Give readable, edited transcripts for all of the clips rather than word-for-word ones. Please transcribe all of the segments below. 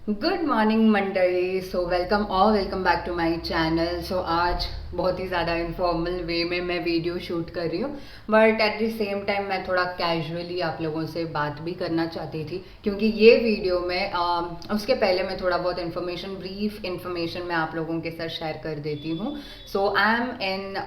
Good morning मंडली। So welcome back to my channel. सो आज बहुत ही ज़्यादा इनफॉर्मल वे में मैं वीडियो शूट कर रही हूँ, but at the same time मैं थोड़ा कैजुअली आप लोगों से बात भी करना चाहती थी, क्योंकि ये वीडियो में उसके पहले मैं थोड़ा बहुत ब्रीफ इन्फॉर्मेशन मैं आप लोगों के साथ शेयर कर देती हूँ। So I am in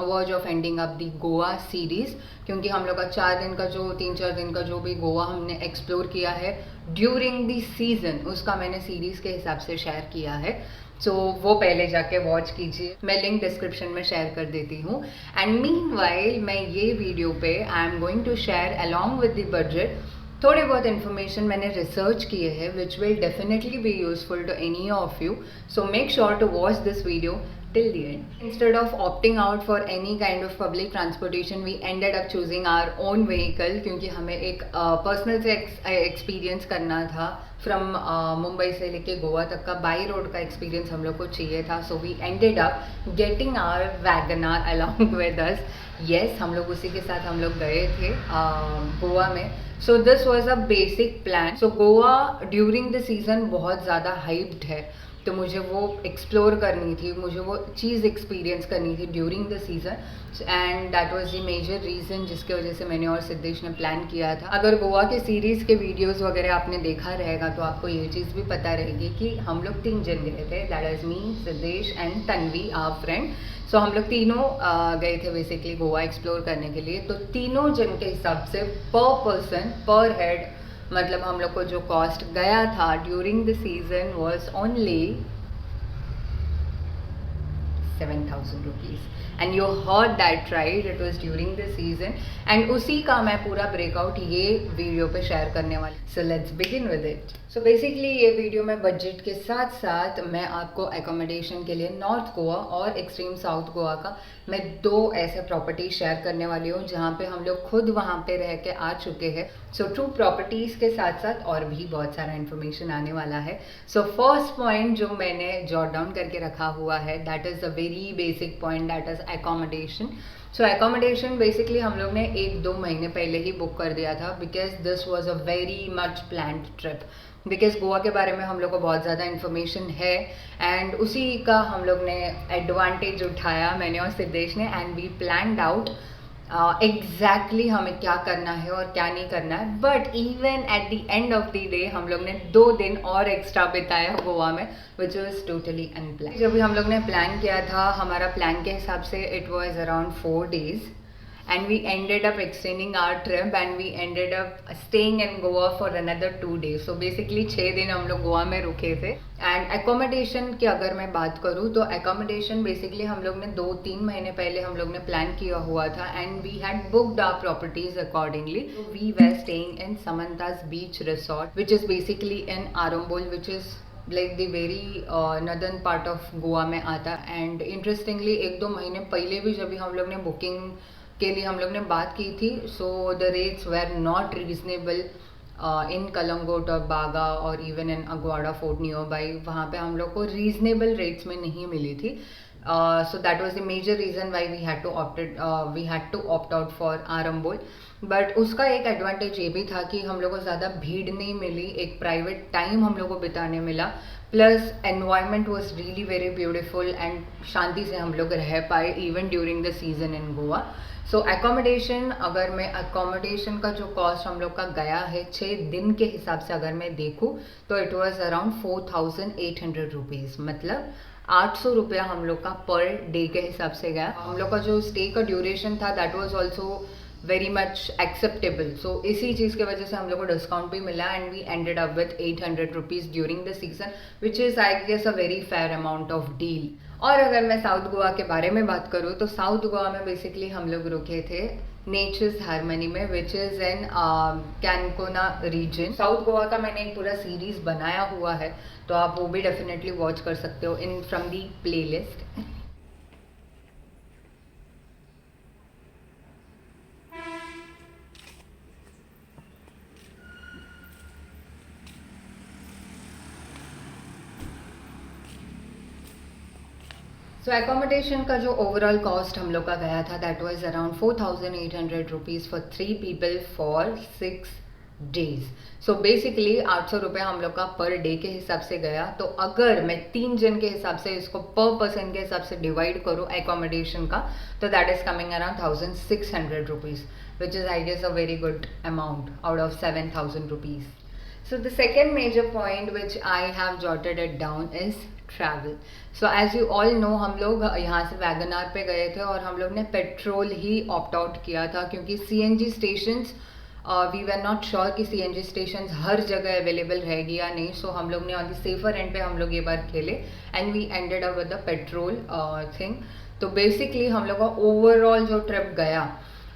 verge of ending up the Goa series, क्योंकि हम लोग का 4 दिन का जो 3-4 दिन का जो भी गोवा हमने एक्सप्लोर किया है ड्यूरिंग दी सीजन, उसका मैंने सीरीज के हिसाब से शेयर किया है। सो वो पहले जाके वॉच कीजिए, मैं लिंक डिस्क्रिप्शन में शेयर कर देती हूँ। एंड मीनवाइल मैं ये वीडियो पे I am going to share along with the budget थोड़े बहुत इन्फॉर्मेशन मैंने रिसर्च किए हैं which will definitely be useful to any of you. So make sure to watch this video till the end. Instead of opting out for any kind of public transportation, we ended up choosing our own vehicle, क्योंकि हमें एक personal से experience करना था। From Mumbai से लेके गोवा तक का बाई रोड का एक्सपीरियंस हम लोग को चाहिए था। So we ended up getting our WagonR along with us. Yes, हम लोग उसी के साथ हम लोग गए थे गोवा में। So this was a basic plan. So Goa during the season बहुत ज़्यादा हाइप्ड है, तो मुझे वो एक्सप्लोर करनी थी, मुझे वो चीज़ एक्सपीरियंस करनी थी during the season, and that was the major reason जिसके वजह से मैंने और सिद्धेश ने प्लान किया था। अगर गोवा के सीरीज़ के वीडियोस वगैरह आपने देखा रहेगा तो आपको ये चीज़ भी पता रहेगी कि हम लोग 3 जन गए थे, that is me, Siddhesh and Tanvi our friend. So हम लोग तीनों गए थे बेसिकली गोवा एक्सप्लोर करने के लिए। तो तीनों जन के हिसाब से पर पर्सन पर हेड, मतलब हम लोग को जो कॉस्ट गया था during the season was only 7,000 rupees. And you heard that right, it was during the season. And उसी का मैं पूरा ब्रेकआउट ये वीडियो पे शेयर करने वाली। So let's begin with it. So basically ये वीडियो में बजट के साथ साथ मैं आपको एकोमोडेशन के लिए नॉर्थ गोवा और एक्सट्रीम साउथ गोवा का मैं 2 ऐसे प्रॉपर्टी शेयर करने वाली हूँ जहाँ पे हम लोग खुद वहाँ पे रह के आ चुके हैं। सो 2 प्रॉपर्टीज़ के साथ साथ और भी बहुत सारा इन्फॉर्मेशन आने वाला है। सो फर्स्ट पॉइंट जो मैंने जॉट डाउन करके रखा हुआ है, that is a very basic point, that is accommodation. So accommodation basically हम लोग ने 1-2 महीने पहले ही बुक कर दिया था, because this was a very much planned trip. Because Goa के बारे में हम लोग को बहुत ज़्यादा इन्फॉर्मेशन है, एंड उसी का हम लोग ने एडवांटेज उठाया, मैंने और सिद्धेश ने, and we planned out exactly हमें क्या करना है और क्या नहीं करना है। But even at the end of the day हम लोग ने 2 दिन और एक्स्ट्रा बिताया गोवा में, विच वॉज टोटली अनप्लान। जब भी हम लोग ने प्लान किया था, हमारा प्लान के हिसाब से it was around 4 days, and we ended up extending our trip and we ended up staying in Goa for another 2 days. So basically 6 दिन हम लोग गोवा में रुके थे। एंड एकोमोडेशन की अगर मैं बात करूँ तो एकोमोडेशन बेसिकली हम लोग ने 2-3 महीने पहले हम लोग ने प्लान किया हुआ था, and we had booked our properties accordingly. We were staying in Samanta's beach resort which is basically in Arambol, which is like the very northern part of Goa में आता। एंड इंटरेस्टिंगली 1-2 महीने पहले भी जब भी हम लोग ने बुकिंग के लिए हम लोग ने बात की थी, so the rates were not reasonable in Calangute और बागा और even in Aguada fort nearby, वहाँ पे हम लोग को रीजनेबल रेट्स में नहीं मिली थी। So that was the major reason why we had to opt out for Arambol. But उसका एक एडवांटेज ये भी था कि हम लोग को ज़्यादा भीड़ नहीं मिली, एक प्राइवेट टाइम हम लोग को बिताने मिला, plus environment was really very beautiful, and शांति से हम लोग रह पाए even during the season in Goa. So accommodation, अगर मैं एकोमोडेशन का जो कॉस्ट हम लोग का गया है 6 दिन के हिसाब से अगर मैं देखूँ तो इट वॉज अराउंड 4,800 रुपीज़, मतलब 800 रुपया हम लोग का पर डे के हिसाब से गया। हम लोग का जो स्टे का ड्यूरेशन था that was also very much acceptable. So इसी चीज़ की वजह से हम लोग को डिस्काउंट भी मिला, and we ended up with 800 rupees during the season, which is I guess a very fair amount of deal. और अगर मैं साउथ गोवा के बारे में बात करूँ तो साउथ गोवा में बेसिकली हम लोग रुके थे नेचर्स हारमनी में, which is in Canacona region. South Goa का मैंने एक पूरा सीरीज़ बनाया हुआ है, तो आप वो भी डेफिनेटली वॉच कर सकते हो in from the play list. So accommodation का जो ओवरऑल कॉस्ट हम लोग का गया था that was around 4,800 rupees for 3 people for 6 days. So basically 800 रुपये हम लोग का पर डे के हिसाब से गया। तो अगर मैं 3 जन के हिसाब से इसको पर पर्सन के हिसाब से डिवाइड करूँ एकोमोडेशन का, तो that is coming around 1600 rupees, which is I guess a very good amount out of 7000 rupees. So the second major point which I have jotted it down is travel. So as you all know, हम लोग यहाँ से WagonR पे गए थे और हम लोग ने पेट्रोल ही ऑप्ट आउट किया था, क्योंकि CNG stations we were not sure कि CNG स्टेशंस हर जगह अवेलेबल रहेगी या नहीं। सो हम लोग ने ऑन द सेफर एंड पे हम लोग ये बार खेले and we ended up with the petrol thing. तो बेसिकली हम लोग का ओवरऑल जो ट्रिप गया,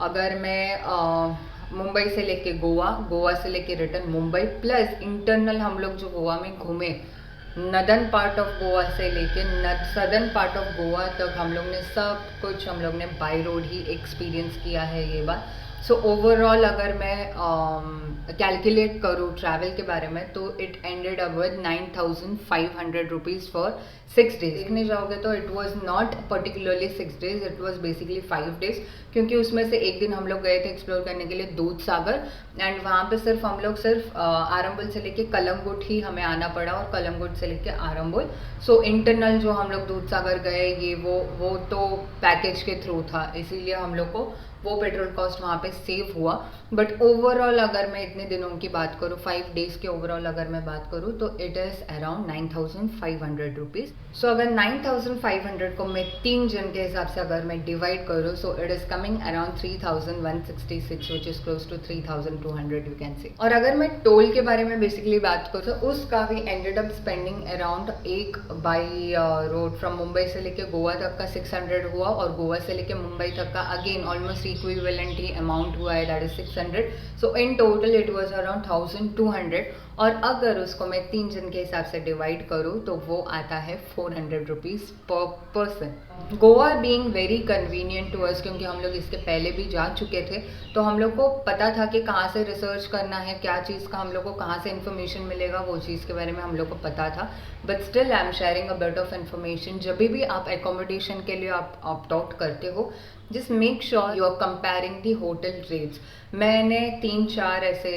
अगर मैं मुंबई से लेके गोवा, गोवा से लेके रिटर्न मुंबई, प्लस इंटरनल हम लोग जो गोवा में घूमे, नदर्न पार्ट ऑफ गोवा से लेके सदर्न पार्ट ऑफ गोवा तक हम लोग ने सब कुछ हम लोग ने बाई रोड ही एक्सपीरियंस किया है ये बार। सो ओवरऑल अगर मैं कैलकुलेट करूँ ट्रैवल के बारे में, तो it ended up with 9500 rupees for 6 days. देखने जाओगे तो it was not particularly 6 days, it was basically 5 days, क्योंकि उसमें से एक दिन हम लोग गए थे एक्सप्लोर करने के लिए दूध सागर, एंड वहाँ पे सिर्फ हम लोग आरंबोल से लेके कलमगुट ही हमें आना पड़ा और कलमगुट से लेके आरंबोल। सो इंटरनल जो हम लोग दूध सागर गए ये वो तो पैकेज के थ्रू था, इसीलिए हम लोग को वो पेट्रोल कॉस्ट वहाँ पे सेव हुआ। बट ओवरऑल अगर मैं इतने दिनों की बात करूँ, 5 डेज के ओवरऑल अगर मैं बात करूँ, तो इट इज़ अराउंड 9500 रुपीज़। सो अगर 9500 को मैं 3 जन के हिसाब से अगर मैं डिवाइड करूँ, so it is coming around 3166, which is close to 3200 you can say. और अगर मैं टोल के बारे में बेसिकली बात करूँ, तो उसका we ended up spending around एक बाई रोड फ्रॉम मुंबई से लेके गोवा तक का 600 हुआ, और गोवा से लेके मुंबई तक का अगेन ऑलमोस्ट इक्विवेलेंट ही अमाउंट हुआ है, that is 600। So in total it was around 1200। और अगर उसको मैं 3 जन के हिसाब से डिवाइड करूँ, तो वो आता है 400 rupees per person. Goa being very convenient to us, क्योंकि हम लोग इसके पहले भी जा चुके थे, तो हम लोग को पता था कि कहाँ से रिसर्च करना है, क्या चीज़ का हम लोग को कहाँ से इन्फॉर्मेशन मिलेगा, वो चीज़ के बारे में हम लोग को पता था। But still I am sharing a bit of information. जब भी आप एकोमोडेशन के लिए आप ऑप्ट आउट करते हो, just make sure you are comparing the hotel rates. मैंने 3-4 ऐसे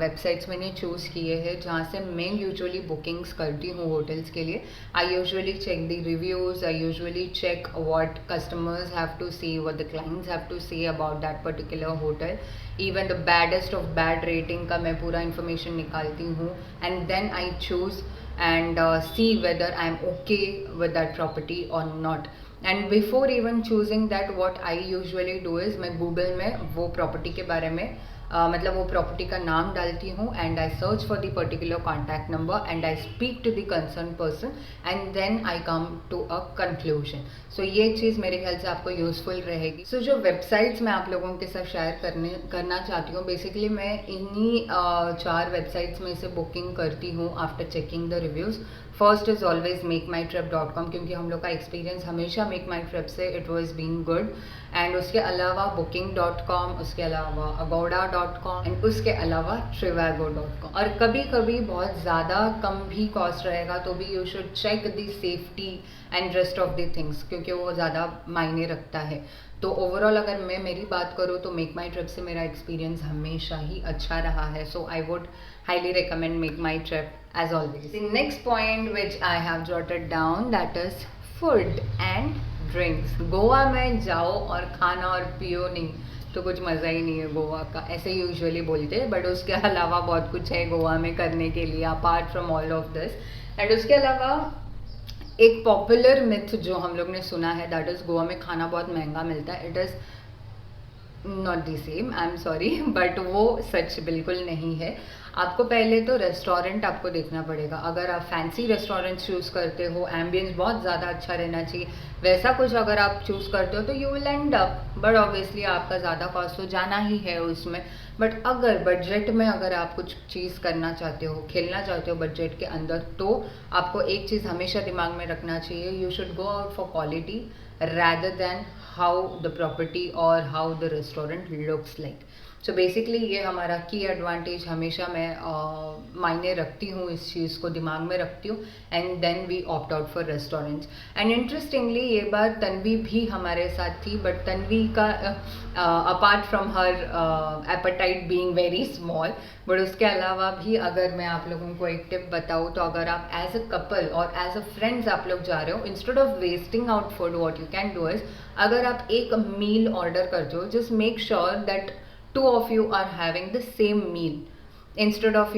वेबसाइट्स मैंने चूज़ किए हैं जहाँ से मैं यूजुअली बुकिंग्स करती हूँ होटल्स के लिए। I usually check the reviews, I usually check what customers have to see, what the clients have to see about that particular hotel. Even the baddest of bad rating का मैं पूरा information निकालती हूँ, and then I choose and see whether I'm okay with that property or not. And before even choosing that, what I usually do is मैं Google में वो property के बारे में मतलब वो प्रॉपर्टी का नाम डालती हूँ, and I search for the particular contact number and I speak to the concern person, and then I come to a conclusion. So ये चीज़ मेरे ख्याल से आपको यूजफुल रहेगी। सो जो वेबसाइट्स मैं आप लोगों के साथ शेयर करना चाहती हूँ, बेसिकली मैं इन्हीं 4 वेबसाइट्स में से बुकिंग करती हूँ after checking the reviews. First is always makemytrip.com, क्योंकि हम लोग का एक्सपीरियंस हमेशा मेक माई ट्रिप से it was been good. And उसके अलावा booking.com, उसके अलावा agoda.com, एंड उसके अलावा trivago.com। और कभी कभी बहुत ज़्यादा कम भी कॉस्ट रहेगा तो भी you should check the safety and rest of the things, क्योंकि वो ज़्यादा मायने रखता है। तो ओवरऑल अगर मैं मेरी बात करूँ तो मेक माई ट्रिप से मेरा एक्सपीरियंस हमेशा ही अच्छा रहा है। So I would highly recommend Make My Trip as always. The next point which I have jotted down, that is food and drinks. Goa में जाओ और खाना और पियो नहीं तो कुछ मज़ा ही नहीं है गोवा का, ऐसे यूजुअली बोलते हैं। बट उसके अलावा बहुत कुछ है गोवा में करने के लिए apart from all of this. And उसके अलावा एक पॉपुलर मिथ जो हम लोग ने सुना है, दैट इज़ गोवा में खाना बहुत महंगा मिलता है। It is not the same, I am sorry, but वो सच बिल्कुल नहीं है। आपको पहले तो रेस्टोरेंट आपको देखना पड़ेगा। अगर आप फैंसी रेस्टोरेंट चूज़ करते हो, एम्बियंस बहुत ज़्यादा अच्छा रहना चाहिए, वैसा कुछ अगर आप चूज़ करते हो तो you will and up, but obviously आपका ज़्यादा कॉस्ट तो जाना ही है उसमें। बट अगर बजट में अगर आप कुछ चीज़ करना चाहते हो, खेलना चाहते हो बजट के अंदर, तो आपको एक चीज़ हमेशा दिमाग में रखना चाहिए, you should go out for quality rather than how the property or how the restaurant looks like. So basically ये हमारा की एडवांटेज हमेशा मैं मायने रखती हूँ, इस चीज़ को दिमाग में रखती हूँ, and then we opt out for restaurants. And interestingly ये बार तन्वी भी हमारे साथ थी, बट तन्वी का apart from her appetite being very small, but उसके अलावा भी अगर मैं आप लोगों को एक टिप बताऊँ तो अगर आप एज अ कपल और एज अ फ्रेंड्स आप लोग जा रहे हो, instead of wasting out food what you can do is, अगर आप एक मील ऑर्डर करते हो, just make sure that 2 of you are having the same meal instead of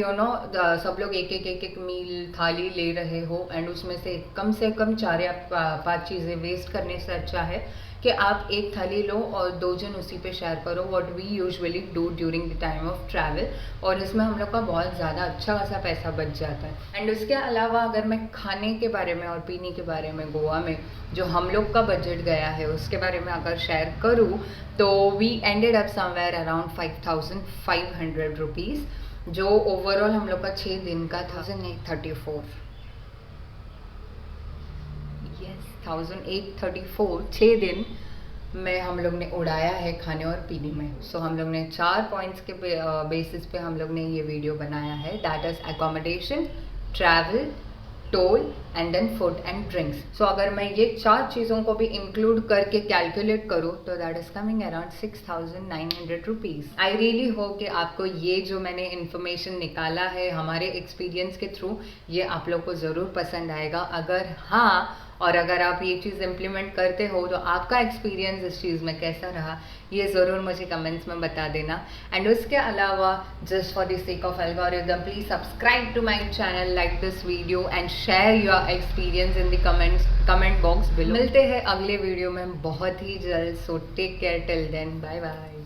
सब लोग एक मील थाली ले रहे हो एंड उसमें से कम 4 या 5 चीज़ें वेस्ट करने से अच्छा है कि आप एक थाली लो और 2 जन उसी पे शेयर करो, what we usually do during the time of travel, और इसमें हम लोग का बहुत ज़्यादा अच्छा खासा पैसा बच जाता है। एंड उसके अलावा अगर मैं खाने के बारे में और पीने के बारे में गोवा में जो हम लोग का बजट गया है उसके बारे में अगर शेयर करूँ तो we ended up somewhere around 5,500 rupees, जो ओवरऑल हम लोग का 6 दिन का 1,834 1,834 6 दिन में हम लोग ने उड़ाया है खाने और पीने में। सो हम लोग ने 4 पॉइंट्स के बेसिस पे हम लोग ने ये वीडियो बनाया है, that is accommodation, travel, toll and then food and drinks. So अगर मैं ये 4 चीज़ों को भी इंक्लूड करके कैलकुलेट करूँ तो that is coming around 6,900 rupees. I really hope कि आपको ये जो मैंने इन्फॉर्मेशन निकाला है हमारे एक्सपीरियंस के थ्रू, ये आप लोग को ज़रूर पसंद आएगा। अगर हाँ, और अगर आप ये चीज़ इम्प्लीमेंट करते हो तो आपका एक्सपीरियंस इस चीज़ में कैसा रहा ये ज़रूर मुझे कमेंट्स में बता देना। एंड उसके अलावा just for the sake of algorithm please subscribe to my channel, like this video and share your experience in the comment box below. मिलते हैं अगले वीडियो में बहुत ही जल्द, so take care till then, bye bye.